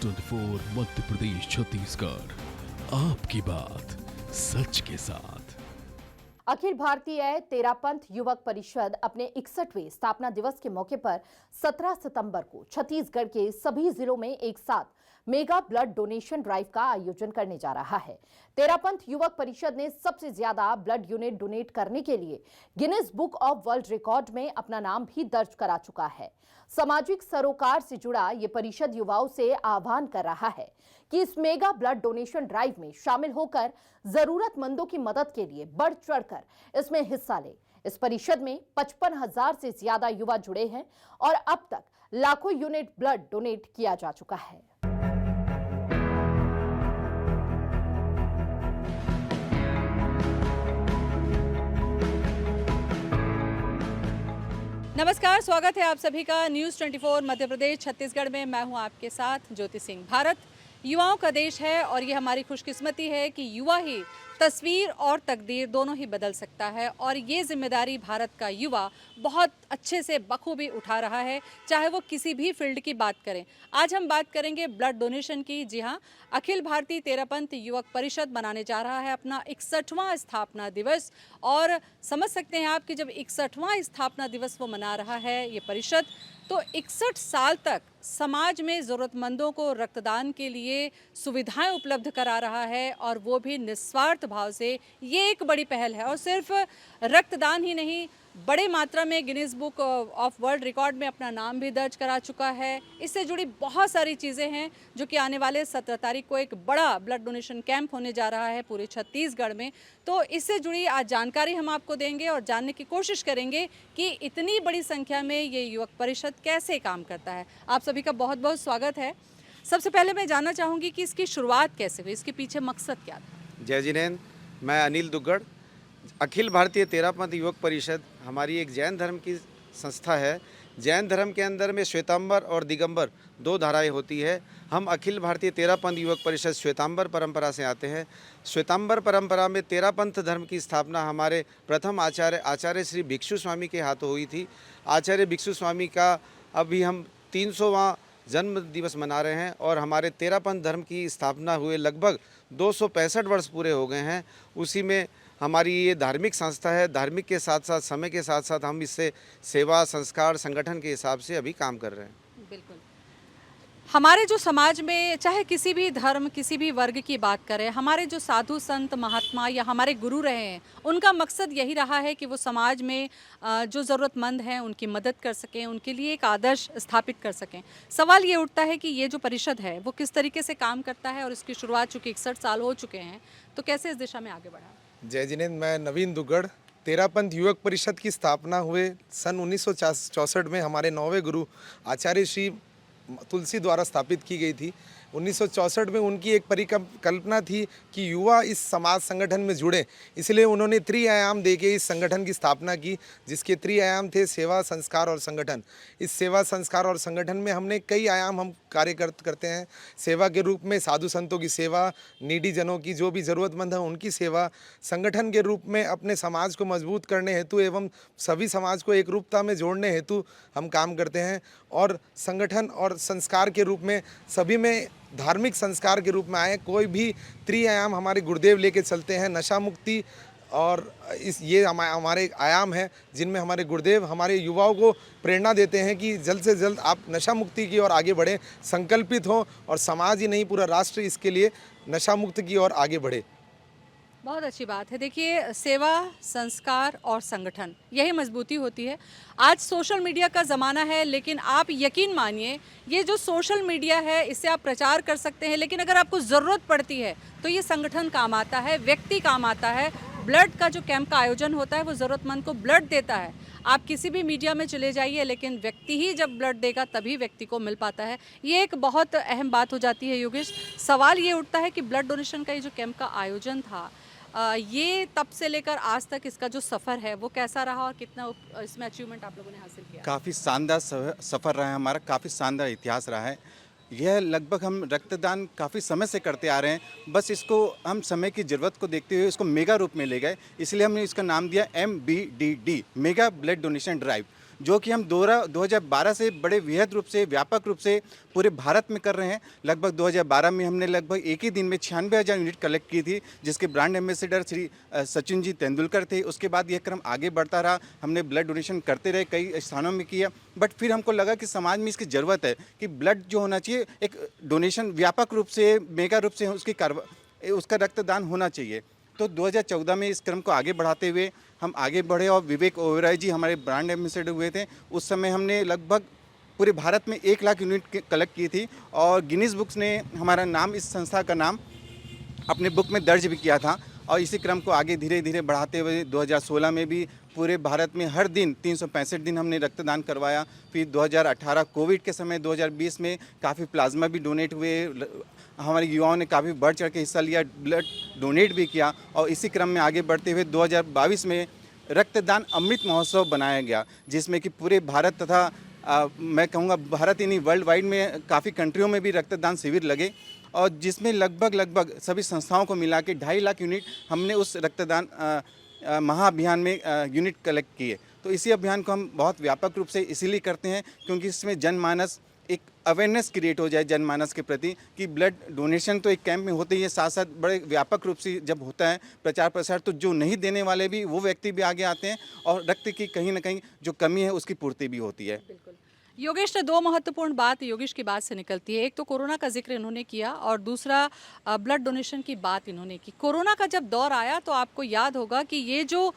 News 24 Madhya Pradesh Chhattisgarh, आपकी बात सच के साथ। अखिल भारतीय तेरापंथ युवक परिषद अपने 61वें स्थापना दिवस के मौके पर 17 सितंबर को छत्तीसगढ़ के सभी जिलों में एक साथ मेगा ब्लड डोनेशन ड्राइव का आयोजन करने जा रहा है। तेरापंथ युवक परिषद ने सबसे ज्यादा ब्लड यूनिट डोनेट करने के लिए Guinness book of world record में अपना नाम भी दर्ज करा चुका है। सामाजिक सरोकार से जुड़ा ये परिषद युवाओं से आह्वान कर रहा है कि इस मेगा ब्लड डोनेशन ड्राइव में शामिल होकर जरूरतमंदों की मदद के लिए बढ़ चढ़कर इसमें हिस्सा ले। इस परिषद में 55,000 से ज्यादा युवा जुड़े हैं और अब तक लाखों यूनिट ब्लड डोनेट किया जा चुका है। नमस्कार, स्वागत है आप सभी का न्यूज़ 24 मध्य प्रदेश छत्तीसगढ़ में। मैं हूं आपके साथ ज्योति सिंह। भारत युवाओं का देश है और ये हमारी खुशकिस्मती है कि युवा ही तस्वीर और तकदीर दोनों ही बदल सकता है और ये जिम्मेदारी भारत का युवा बहुत अच्छे से बखूबी उठा रहा है, चाहे वो किसी भी फील्ड की बात करें। आज हम बात करेंगे ब्लड डोनेशन की। जी हाँ, अखिल भारतीय तेरापंथ युवक परिषद मनाने जा रहा है अपना 61वां स्थापना दिवस और समझ सकते हैं आप कि जब 61वां स्थापना दिवस वो मना रहा है ये परिषद, तो 61 साल तक समाज में ज़रूरतमंदों को रक्तदान के लिए सुविधाएं उपलब्ध करा रहा है और वो भी निस्वार्थ भाव से। ये एक बड़ी पहल है और सिर्फ रक्तदान ही नहीं, बड़े मात्रा में Guinness book of world record में अपना नाम भी दर्ज करा चुका है। इससे जुड़ी बहुत सारी चीज़ें हैं जो कि आने वाले 17 तारीख को एक बड़ा ब्लड डोनेशन कैंप होने जा रहा है पूरे छत्तीसगढ़ में। तो इससे जुड़ी आज जानकारी हम आपको देंगे और जानने की कोशिश करेंगे कि इतनी बड़ी संख्या में ये युवक परिषद कैसे काम करता है। आप सभी का बहुत बहुत स्वागत है। सबसे पहले मैं जानना चाहूँगी कि इसकी शुरुआत कैसे हुई, इसके पीछे मकसद क्या था? जय जिनेंद्र, मैं अनिल दुग्गड़। अखिल भारतीय तेरापंथ युवक परिषद हमारी एक जैन धर्म की संस्था है। जैन धर्म के अंदर में श्वेतांबर और दिगंबर 2 धाराएं होती है। हम अखिल भारतीय तेरापंथ युवक परिषद श्वेतांबर परंपरा से आते हैं। श्वेतांबर परंपरा में तेरापंथ धर्म की स्थापना हमारे प्रथम आचार्य श्री भिक्षु स्वामी के हाथों हुई थी। आचार्य भिक्षु स्वामी का अभी हम 300वां जन्म दिवस मना रहे हैं और हमारे तेरापंथ धर्म की स्थापना हुए लगभग 265 वर्ष पूरे हो गए हैं। उसी में हमारी ये धार्मिक संस्था है। धार्मिक के साथ साथ समय के साथ साथ हम इससे सेवा, संस्कार, संगठन के हिसाब से अभी काम कर रहे हैं। बिल्कुल, हमारे जो समाज में चाहे किसी भी धर्म, किसी भी वर्ग की बात करें, हमारे जो साधु संत महात्मा या हमारे गुरु रहे हैं, उनका मकसद यही रहा है कि वो समाज में जो ज़रूरतमंद हैं उनकी मदद कर सकें, उनके लिए एक आदर्श स्थापित कर सकें। सवाल ये उठता है कि ये जो परिषद है वो किस तरीके से काम करता है और इसकी शुरुआत चूँकि 61 साल हो चुके हैं, तो कैसे इस दिशा में आगे बढ़ा? जय जिनेंद्र, मैं नवीन दुग्गड़। तेरापंथ युवक परिषद की स्थापना हुए सन 1964 में हमारे 9वें गुरु आचार्य श्री तुलसी द्वारा स्थापित की गई थी। 1964 में उनकी एक परिकल्पना थी कि युवा इस समाज संगठन में जुड़े, इसलिए उन्होंने त्रिआयाम देके इस संगठन की स्थापना की, जिसके त्रिआयाम थे सेवा, संस्कार और संगठन। इस सेवा, संस्कार और संगठन में हमने कई आयाम हम कार्य करते हैं। सेवा के रूप में साधु संतों की सेवा, नीडी जनों की जो भी ज़रूरतमंद है उनकी सेवा। संगठन के रूप में अपने समाज को मजबूत करने हेतु एवं सभी समाज को एक रूपता में जोड़ने हेतु हम काम करते हैं। और संगठन और संस्कार के रूप में सभी में धार्मिक संस्कार के रूप में आए। कोई भी त्रिआयाम हमारे गुरुदेव लेके चलते हैं, नशा मुक्ति और ये हमारे आयाम हैं जिनमें हमारे गुरुदेव हमारे युवाओं को प्रेरणा देते हैं कि जल्द से जल्द आप नशा मुक्ति की ओर आगे बढ़ें, संकल्पित हों और समाज ही नहीं पूरा राष्ट्र इसके लिए नशा मुक्त की ओर आगे बढ़े। बहुत अच्छी बात है। देखिए, सेवा, संस्कार और संगठन, यही मजबूती होती है। आज सोशल मीडिया का ज़माना है, लेकिन आप यकीन मानिए ये जो सोशल मीडिया है इससे आप प्रचार कर सकते हैं, लेकिन अगर आपको ज़रूरत पड़ती है तो ये संगठन काम आता है, व्यक्ति काम आता है। ब्लड का जो कैंप का आयोजन होता है वो ज़रूरतमंद को ब्लड देता है। आप किसी भी मीडिया में चले जाइए, लेकिन व्यक्ति ही जब ब्लड देगा तभी व्यक्ति को मिल पाता है। ये एक बहुत अहम बात हो जाती है। योगेश, सवाल ये उठता है कि ब्लड डोनेशन का ये जो कैंप का आयोजन था, ये तब से लेकर आज तक इसका जो सफ़र है वो कैसा रहा और कितना इसमें अचीवमेंट आप लोगों ने हासिल किया? काफ़ी शानदार सफ़र रहा है हमारा, काफ़ी शानदार इतिहास रहा है। यह लगभग हम रक्तदान काफ़ी समय से करते आ रहे हैं, बस इसको हम समय की ज़रूरत को देखते हुए इसको मेगा रूप में ले गए, इसलिए हमने इसका नाम दिया MBDD, mega blood donation drive. जो कि हम 2012 से बड़े वृहद रूप से, व्यापक रूप से पूरे भारत में कर रहे हैं। लगभग 2012 में हमने लगभग एक ही दिन में 96,000 यूनिट कलेक्ट की थी, जिसके ब्रांड एम्बेसडर श्री सचिन जी तेंदुलकर थे। उसके बाद यह क्रम आगे बढ़ता रहा, हमने ब्लड डोनेशन करते रहे, कई स्थानों में किया। बट फिर हमको लगा कि समाज में इसकी ज़रूरत है कि ब्लड जो होना चाहिए, एक डोनेशन व्यापक रूप से, मेगा रूप से उसका रक्तदान होना चाहिए। तो 2014 में इस क्रम को आगे बढ़ाते हुए हम आगे बढ़े और विवेक ओबेरॉय जी हमारे ब्रांड एम्बेसडर हुए थे। उस समय हमने लगभग पूरे भारत में 1 लाख यूनिट कलेक्ट की थी और गिनीज बुक्स ने हमारा नाम, इस संस्था का नाम अपने बुक में दर्ज भी किया था। और इसी क्रम को आगे धीरे धीरे बढ़ाते हुए 2016 में भी पूरे भारत में हर दिन 365 दिन हमने रक्तदान करवाया। फिर 2018 कोविड के समय 2020 में काफ़ी प्लाज्मा भी डोनेट हुए। हमारे युवाओं ने काफ़ी बढ़ चढ़ के हिस्सा लिया, ब्लड डोनेट भी किया। और इसी क्रम में आगे बढ़ते हुए 2022 में रक्तदान अमृत महोत्सव बनाया गया, जिसमें कि पूरे भारत तथा मैं कहूँगा भारत ही नहीं, वर्ल्ड वाइड में काफ़ी कंट्रियों में भी रक्तदान शिविर लगे और जिसमें लगभग सभी संस्थाओं को मिला के 2.5 लाख यूनिट हमने उस रक्तदान महाअभियान में यूनिट कलेक्ट किए। तो इसी अभियान को हम बहुत व्यापक रूप से इसीलिए करते हैं क्योंकि इसमें जनमानस, एक अवेयरनेस क्रिएट हो जाए जनमानस के प्रति कि ब्लड डोनेशन तो एक कैंप में होते ही है, साथ साथ बड़े व्यापक रूप से जब होता है प्रचार प्रसार, तो जो नहीं देने वाले भी, वो व्यक्ति भी आगे आते हैं और रक्त की कहीं ना कहीं जो कमी है उसकी पूर्ति भी होती है। बिल्कुल। योगेश ने 2 महत्वपूर्ण बात योगेश की बात से निकलती है। एक तो कोरोना का जिक्र इन्होंने किया और दूसरा ब्लड डोनेशन की बात इन्होंने की। कोरोना का जब दौर आया तो आपको याद होगा कि ये जो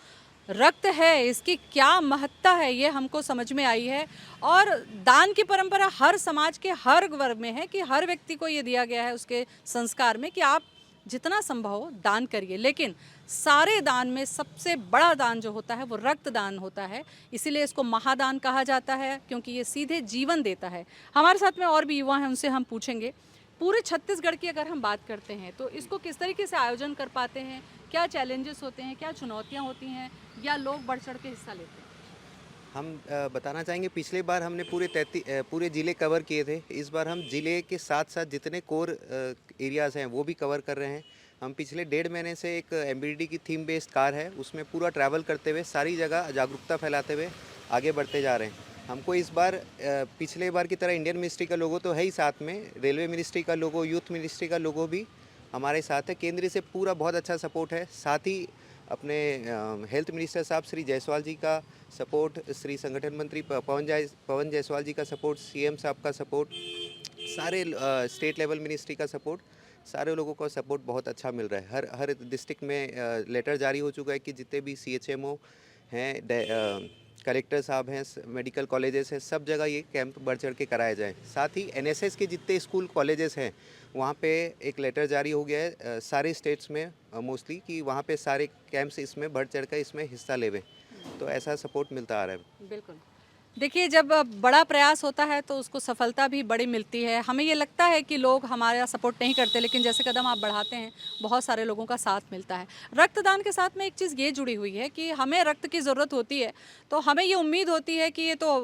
रक्त है इसकी क्या महत्ता है ये हमको समझ में आई है। और दान की परंपरा हर समाज के हर वर्ग में है कि हर व्यक्ति को ये दिया गया है उसके संस्कार में कि आप जितना संभव हो दान करिए, लेकिन सारे दान में सबसे बड़ा दान जो होता है वो रक्तदान होता है। इसीलिए इसको महादान कहा जाता है क्योंकि ये सीधे जीवन देता है। हमारे साथ में और भी युवा हैं, उनसे हम पूछेंगे। पूरे छत्तीसगढ़ की अगर हम बात करते हैं तो इसको किस तरीके से आयोजन कर पाते हैं, क्या चैलेंजेस होते हैं, क्या चुनौतियाँ होती हैं, या लोग बढ़ चढ़ के हिस्सा लेते हैं? हम बताना चाहेंगे, पिछले बार हमने पूरे ज़िले कवर किए थे। इस बार हम ज़िले के साथ साथ जितने कोर एरियाज़ हैं वो भी कवर कर रहे हैं। हम पिछले 1.5 महीने से एक एमबीडी की थीम बेस्ड कार है, उसमें पूरा ट्रैवल करते हुए सारी जगह जागरूकता फैलाते हुए आगे बढ़ते जा रहे हैं। हमको इस बार पिछले बार की तरह इंडियन मिनिस्ट्री का लोगो तो है ही, साथ में रेलवे मिनिस्ट्री का लोगो, यूथ मिनिस्ट्री का लोगो भी हमारे साथ है। केंद्र से पूरा बहुत अच्छा सपोर्ट है। साथ ही अपने हेल्थ मिनिस्टर साहब श्री जायसवाल जी का सपोर्ट, श्री संगठन मंत्री पवन जायसवाल जी का सपोर्ट, सीएम साहब का सपोर्ट, सारे स्टेट लेवल मिनिस्ट्री का सपोर्ट, सारे लोगों का सपोर्ट बहुत अच्छा मिल रहा है। हर डिस्ट्रिक्ट में लेटर जारी हो चुका है कि जितने भी CHMO हैं, कलेक्टर साहब हैं, मेडिकल कॉलेजेस हैं, सब जगह ये कैंप बढ़ चढ़ के कराया जाए। साथ ही NSS के जितने स्कूल कॉलेजेस हैं वहाँ पे एक लेटर जारी हो गया है सारे स्टेट्स में मोस्टली कि वहाँ पे सारे कैंप्स इसमें बढ़ चढ़ कर इसमें हिस्सा लेवें। तो ऐसा सपोर्ट मिलता आ रहा है। बिल्कुल। देखिए, जब बड़ा प्रयास होता है तो उसको सफलता भी बड़ी मिलती है। हमें ये लगता है कि लोग हमारा सपोर्ट नहीं करते, लेकिन जैसे कदम आप बढ़ाते हैं बहुत सारे लोगों का साथ मिलता है। रक्तदान के साथ में एक चीज़ ये जुड़ी हुई है कि हमें रक्त की ज़रूरत होती है तो हमें ये उम्मीद होती है कि ये तो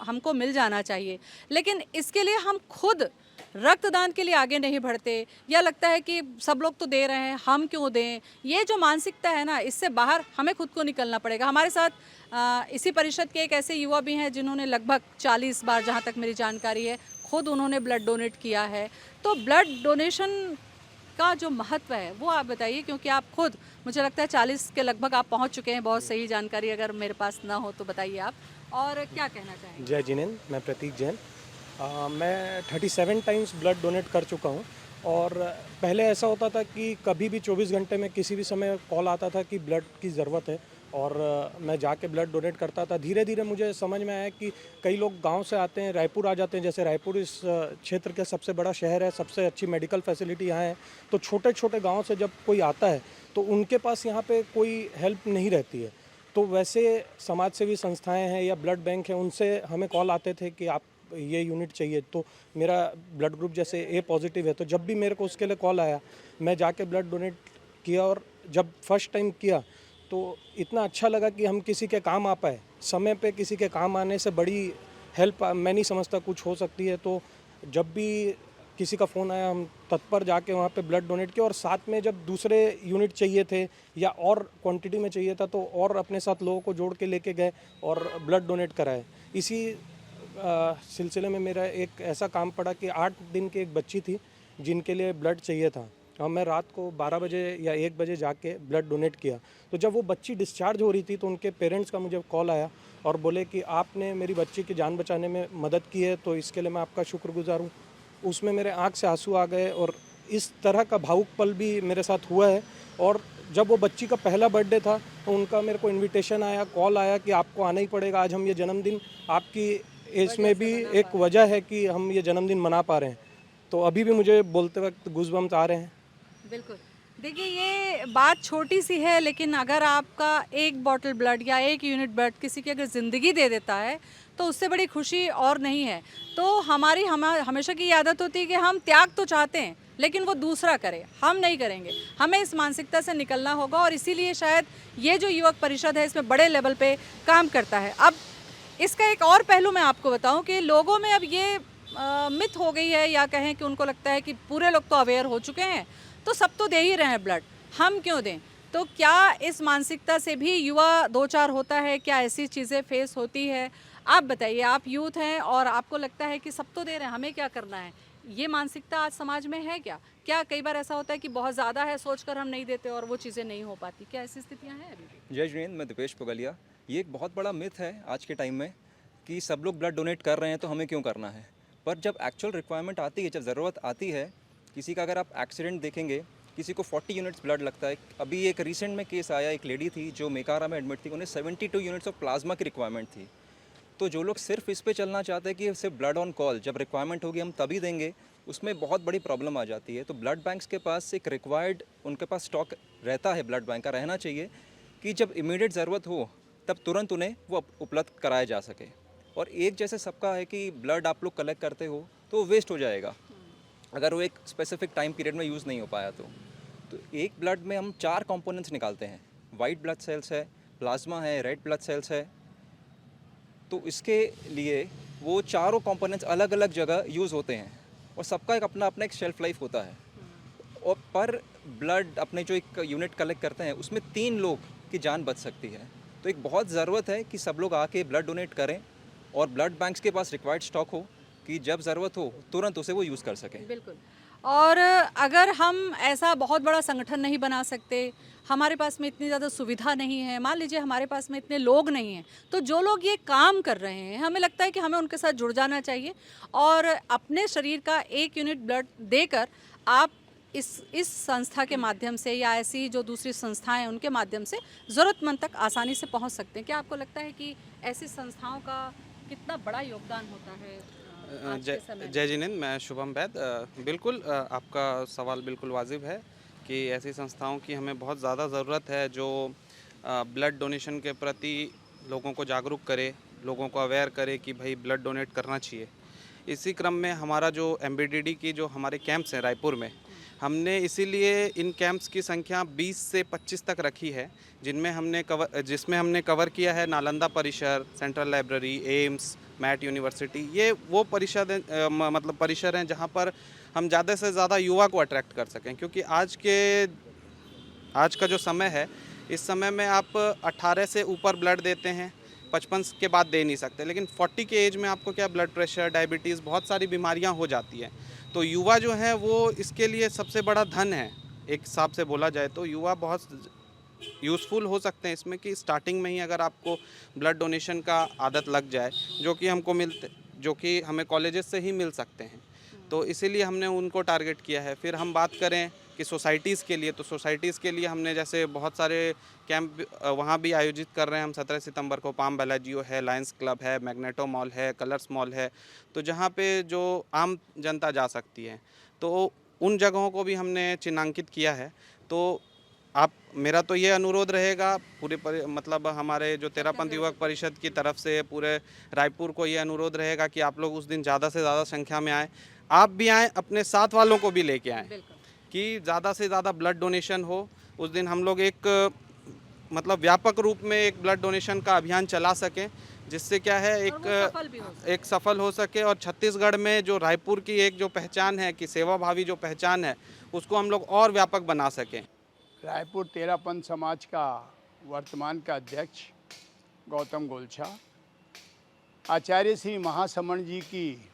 हमको मिल जाना चाहिए, लेकिन इसके लिए हम खुद रक्तदान के लिए आगे नहीं बढ़ते, या लगता है कि सब लोग तो दे रहे हैं हम क्यों दें। ये जो मानसिकता है ना, इससे बाहर हमें खुद को निकलना पड़ेगा। हमारे साथ इसी परिषद के एक ऐसे युवा भी हैं जिन्होंने लगभग 40 बार, जहाँ तक मेरी जानकारी है, खुद उन्होंने ब्लड डोनेट किया है। तो ब्लड डोनेशन का जो महत्व है वो आप बताइए, क्योंकि आप खुद, मुझे लगता है 40 के लगभग आप पहुंच चुके हैं। बहुत सही जानकारी अगर मेरे पास ना हो तो बताइए आप, और क्या कहना चाहेंगे? जय जिनेंद्र, मैं प्रतीक जैन। मैं 37 टाइम्स ब्लड डोनेट कर चुका हूं। और पहले ऐसा होता था कि कभी भी 24 घंटे में किसी भी समय कॉल आता था कि ब्लड की ज़रूरत है, और मैं जाके ब्लड डोनेट करता था। धीरे धीरे मुझे समझ में आया कि कई लोग गांव से आते हैं, रायपुर आ जाते हैं। जैसे रायपुर इस क्षेत्र का सबसे बड़ा शहर है, सबसे अच्छी मेडिकल फैसिलिटी यहाँ है। तो छोटे छोटे गाँव से जब कोई आता है तो उनके पास यहाँ पे कोई हेल्प नहीं रहती है। तो वैसे समाज सेवी संस्थाएँ हैं या ब्लड बैंक है, उनसे हमें कॉल आते थे कि आप ये यूनिट चाहिए। तो मेरा ब्लड ग्रुप जैसे A पॉजिटिव है, तो जब भी मेरे को उसके लिए कॉल आया मैं जाके ब्लड डोनेट किया। और जब फर्स्ट टाइम किया तो इतना अच्छा लगा कि हम किसी के काम आ पाए। समय पे किसी के काम आने से बड़ी हेल्प मैं नहीं समझता कुछ हो सकती है। तो जब भी किसी का फ़ोन आया, हम तत्पर जाके वहाँ पे ब्लड डोनेट किया और साथ में जब दूसरे यूनिट चाहिए थे या और क्वांटिटी में चाहिए था तो और अपने साथ लोगों को जोड़ के लेके गए और ब्लड डोनेट कराए। इसी सिलसिले में मेरा एक ऐसा काम पड़ा कि 8 दिन की एक बच्ची थी जिनके लिए ब्लड चाहिए था और मैं रात को 12 बजे या 1 बजे जाके ब्लड डोनेट किया। तो जब वो बच्ची डिस्चार्ज हो रही थी तो उनके पेरेंट्स का मुझे कॉल आया और बोले कि आपने मेरी बच्ची की जान बचाने में मदद की है, तो इसके लिए मैं आपका शुक्रगुजार हूँ। उसमें मेरे आँख से आंसू आ गए और इस तरह का भावुक पल भी मेरे साथ हुआ है। और जब वो बच्ची का पहला बर्थडे था तो उनका मेरे को इनविटेशन आया, कॉल आया कि आपको आना ही पड़ेगा, आज हम ये जन्मदिन आपकी इसमें भी एक वजह है कि हम ये जन्मदिन मना पा रहे हैं। तो अभी भी मुझे बोलते वक्त गूज़बम्स आ रहे हैं। बिल्कुल। देखिए, ये बात छोटी सी है, लेकिन अगर आपका एक बॉटल ब्लड या एक यूनिट ब्लड किसी की अगर ज़िंदगी दे देता है तो उससे बड़ी खुशी और नहीं है। तो हमारी हमेशा की आदत होती है कि हम त्याग तो चाहते हैं लेकिन वो दूसरा करे, हम नहीं करेंगे। हमें इस मानसिकता से निकलना होगा और इसीलिए शायद ये जो युवक परिषद है इसमें बड़े लेवल पे काम करता है। अब इसका एक और पहलू मैं आपको बताऊं कि लोगों में अब ये मिथ हो गई है, या कहें कि उनको लगता है कि पूरे लोग तो अवेयर हो चुके हैं तो सब तो दे ही रहे हैं ब्लड, हम क्यों दें। तो क्या इस मानसिकता से भी युवा दो चार होता है? क्या ऐसी चीज़ें फेस होती है? आप बताइए, आप यूथ हैं और आपको लगता है कि सब तो दे रहे हैं, हमें क्या करना है, ये मानसिकता आज समाज में है क्या? क्या कई बार ऐसा होता है कि बहुत ज़्यादा है सोचकर हम नहीं देते और वो चीज़ें नहीं हो पाती? क्या ऐसी स्थितियाँ हैं अभी? जय जिनेंद्र, मैं दिपेश पुगलिया। ये एक बहुत बड़ा मिथ है आज के टाइम में कि सब लोग ब्लड डोनेट कर रहे हैं तो हमें क्यों करना है। पर जब एक्चुअल रिक्वायरमेंट आती है, जब ज़रूरत आती है, किसी का अगर आप एक्सीडेंट देखेंगे, किसी को 40 यूनिट्स ब्लड लगता है। अभी एक रिसेंट में केस आया, एक लेडी थी जो मेकारा में एडमिट थी, उन्हें 72 यूनिट्स ऑफ प्लाज्मा की रिक्वायरमेंट थी। तो जो लोग सिर्फ इस पे चलना चाहते हैं कि सिर्फ ब्लड ऑन कॉल, जब रिक्वायरमेंट होगी हम तभी देंगे, उसमें बहुत बड़ी प्रॉब्लम आ जाती है। तो ब्लड बैंक्स के पास एक रिक्वायर्ड, उनके पास स्टॉक रहता है, ब्लड बैंक का रहना चाहिए कि जब इमीडिएट ज़रूरत हो तब तुरंत उन्हें वो उपलब्ध कराया जा सके। और एक जैसे सबका है कि ब्लड आप लोग कलेक्ट करते हो तो वेस्ट हो जाएगा अगर वो एक स्पेसिफिक टाइम पीरियड में यूज़ नहीं हो पाया तो एक ब्लड में हम 4 कंपोनेंट्स निकालते हैं। वाइट ब्लड सेल्स है, प्लाज्मा है, रेड ब्लड सेल्स है। तो इसके लिए वो चारों कंपोनेंट्स अलग अलग जगह यूज़ होते हैं और सबका एक अपना अपना एक शेल्फ लाइफ होता है। और पर ब्लड अपने जो एक यूनिट कलेक्ट करते हैं उसमें 3 लोग की जान बच सकती है। तो एक बहुत ज़रूरत है कि सब लोग आके ब्लड डोनेट करें और ब्लड बैंक्स के पास रिक्वायर्ड स्टॉक हो कि जब ज़रूरत हो तुरंत उसे वो यूज़ कर सकें। बिल्कुल। और अगर हम ऐसा बहुत बड़ा संगठन नहीं बना सकते, हमारे पास में इतनी ज़्यादा सुविधा नहीं है, मान लीजिए हमारे पास में इतने लोग नहीं हैं, तो जो लोग ये काम कर रहे हैं हमें लगता है कि हमें उनके साथ जुड़ जाना चाहिए और अपने शरीर का 1 यूनिट ब्लड देकर आप इस संस्था के माध्यम से या ऐसी जो दूसरी संस्थाएं हैं उनके माध्यम से ज़रूरतमंद तक आसानी से पहुंच सकते हैं। क्या आपको लगता है कि ऐसी संस्थाओं का कितना बड़ा योगदान होता है आज के समय में? जय जिनेंद्र, मैं शुभम वैद। बिल्कुल आपका सवाल बिल्कुल वाजिब है कि ऐसी संस्थाओं की हमें बहुत ज़्यादा ज़रूरत है जो ब्लड डोनेशन के प्रति लोगों को जागरूक करे, लोगों को अवेयर करे कि भाई ब्लड डोनेट करना चाहिए। इसी क्रम में हमारा जो एमबीडीडी की जो हमारे कैंप्स हैं रायपुर में, हमने इसीलिए इन कैंप्स की संख्या 20 से 25 तक रखी है, जिसमें हमने कवर किया है नालंदा परिसर, सेंट्रल लाइब्रेरी, एम्स, मैट यूनिवर्सिटी। ये वो परिसर हैं जहाँ पर हम ज़्यादा से ज़्यादा युवा को अट्रैक्ट कर सकें, क्योंकि आज का जो समय है, इस समय में आप 18 से ऊपर ब्लड देते हैं, 55 के बाद दे नहीं सकते, लेकिन 40 के एज में आपको क्या ब्लड प्रेशर, डायबिटीज़, बहुत सारी बीमारियां हो जाती हैं। तो युवा जो है वो इसके लिए सबसे बड़ा धन है। एक हिसाब से बोला जाए तो युवा बहुत यूज़फुल हो सकते हैं इसमें कि स्टार्टिंग में ही अगर आपको ब्लड डोनेशन का आदत लग जाए, जो कि हमें कॉलेजेस से ही मिल सकते हैं, तो इसीलिए हमने उनको टारगेट किया है। फिर हम बात करें कि सोसाइटीज़ के लिए, तो सोसाइटीज़ के लिए हमने जैसे बहुत सारे कैंप वहाँ भी आयोजित कर रहे हैं हम। 17 सितंबर को पाम बेलाजियो है, लायंस क्लब है, मैग्नेटो मॉल है, कलर्स मॉल है, तो जहाँ पे जो आम जनता जा सकती है, तो उन जगहों को भी हमने चिन्हांकित किया है। तो मेरा तो ये अनुरोध रहेगा मतलब हमारे जो तेरापंथ युवक परिषद की तरफ से पूरे रायपुर को ये अनुरोध रहेगा कि आप लोग उस दिन ज़्यादा से ज़्यादा संख्या में आएँ। आप भी आएँ, अपने साथ वालों को भी लेके आएँ कि ज़्यादा से ज़्यादा ब्लड डोनेशन हो। उस दिन हम लोग एक मतलब व्यापक रूप में एक ब्लड डोनेशन का अभियान चला सकें, जिससे क्या है एक सफल हो सके। और छत्तीसगढ़ में जो रायपुर की एक जो पहचान है कि सेवाभावी जो पहचान है, उसको हम लोग और व्यापक बना सकें। रायपुर तेरापंथ समाज का वर्तमान का अध्यक्ष गौतम गोलछा, आचार्य श्री महासमण जी की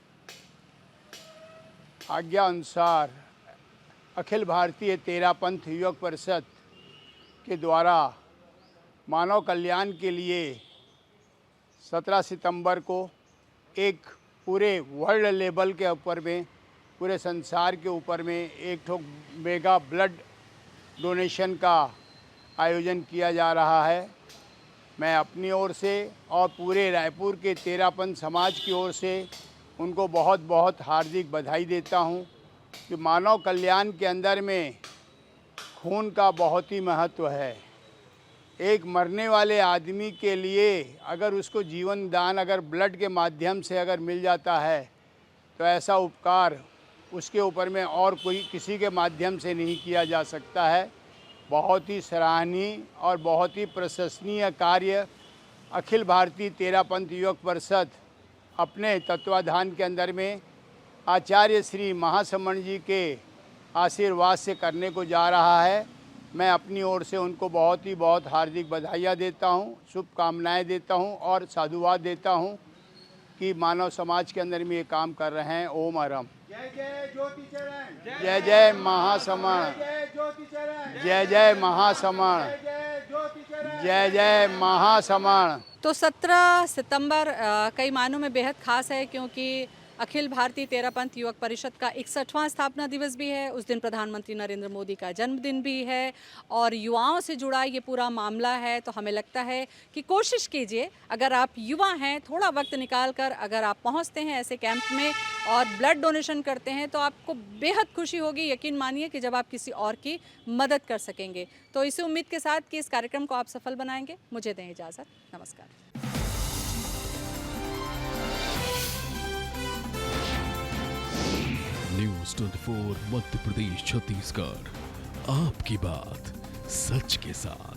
आज्ञा अनुसार अखिल भारतीय तेरापंथ युवक परिषद के द्वारा मानव कल्याण के लिए 17 सितंबर को एक पूरे वर्ल्ड लेवल के ऊपर में, पूरे संसार के ऊपर में एक ठो मेगा ब्लड डोनेशन का आयोजन किया जा रहा है। मैं अपनी ओर से और पूरे रायपुर के तेरापंथ समाज की ओर से उनको बहुत बहुत हार्दिक बधाई देता हूं कि मानव कल्याण के अंदर में खून का बहुत ही महत्व है। एक मरने वाले आदमी के लिए अगर उसको जीवन दान अगर ब्लड के माध्यम से अगर मिल जाता है तो ऐसा उपकार उसके ऊपर में और कोई किसी के माध्यम से नहीं किया जा सकता है। बहुत ही सराहनीय और बहुत ही प्रशंसनीय कार्य अखिल भारतीय तेरापंथ युवक परिषद अपने तत्वाधान के अंदर में आचार्य श्री महासमण जी के आशीर्वाद से करने को जा रहा है। मैं अपनी ओर से उनको बहुत हार्दिक बधाइयाँ देता हूँ, शुभकामनाएं देता हूँ और साधुवाद देता हूँ कि मानव समाज के अंदर में ये काम कर रहे हैं। ओम अरम। जय जय ज्योति चरण, जय जय महासमण, जय जय महासमण, जय जय महासमण। तो 17 सितंबर कई मायनों में बेहद खास है, क्योंकि अखिल भारतीय तेरापंथ युवक परिषद का 61वां स्थापना दिवस भी है। उस दिन प्रधानमंत्री नरेंद्र मोदी का जन्मदिन भी है और युवाओं से जुड़ा ये पूरा मामला है। तो हमें लगता है कि कोशिश कीजिए, अगर आप युवा हैं, थोड़ा वक्त निकाल कर अगर आप पहुंचते हैं ऐसे कैंप में और ब्लड डोनेशन करते हैं तो आपको बेहद खुशी होगी। यकीन मानिए कि जब आप किसी और की मदद कर सकेंगे। तो इसी उम्मीद के साथ कि इस कार्यक्रम को आप सफल बनाएंगे, मुझे दें इजाज़त। नमस्कार। न्यूज़ 24 मध्य प्रदेश छत्तीसगढ़, आपकी बात सच के साथ।